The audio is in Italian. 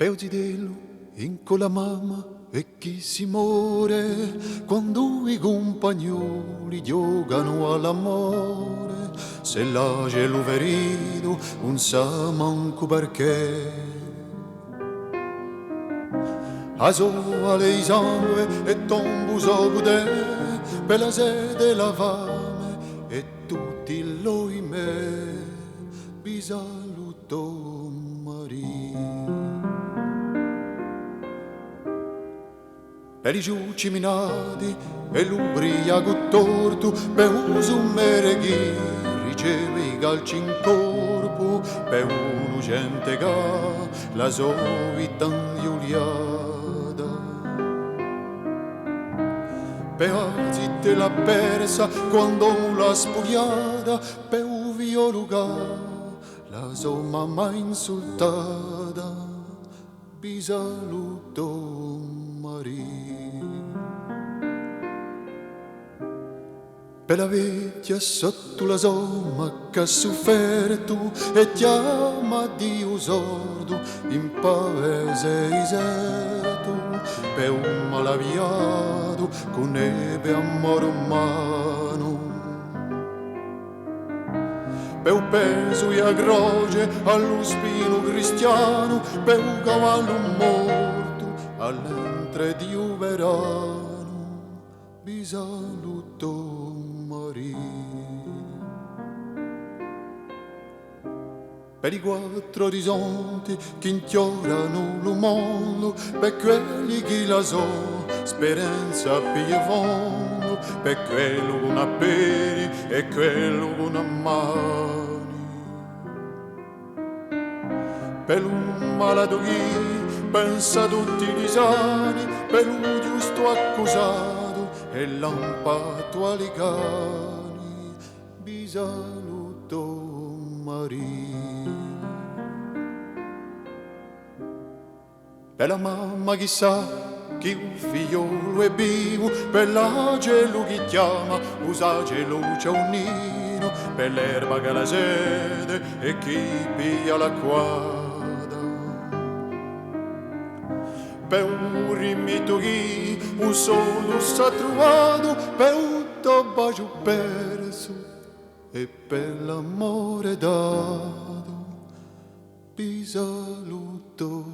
Peuzidello in con la mamma e chi si muore quando i compagnoni giocano all'amore, se la gelo verido un sa manco perché. A soale i sangue e tombu sobude per la sede e la fame e tutti l'oimè bisaluto Maria. Per i giuci minati e l'ubriaco torto per uso un mereghi riceve i calci in corpo per uno gente che la sua vita ingiuliata per zitte l'ha persa quando l'ha spogliata per un violo che la sua mamma insultata bisaluto Maria. Per la vecchia sotto la somma che ha sofferto e chiama Dio sordo in paese iserto per un malaviato con neve amore umano per un peso e a croce allo spino cristiano per un cavallo morto all'entre di un verano bisaluto per i quattro orizzonti che inchiorano il mondo, per quelli che la so, speranza piglia fondo, per quello che non peri e quello che non mani. Per un malato chi pensa tutti i sani, per un giusto accusato e lampato ai cani, bisaluto Maria. Per la mamma chissà che un figliolo è vivo, per l'angelo che chiama, usagelo c'è un nino, per l'erba che la sede e chi piglia la quadra. Per un rimito chi un solo s'ha trovato, per un tabaggio perso e per l'amore dato, bisaluto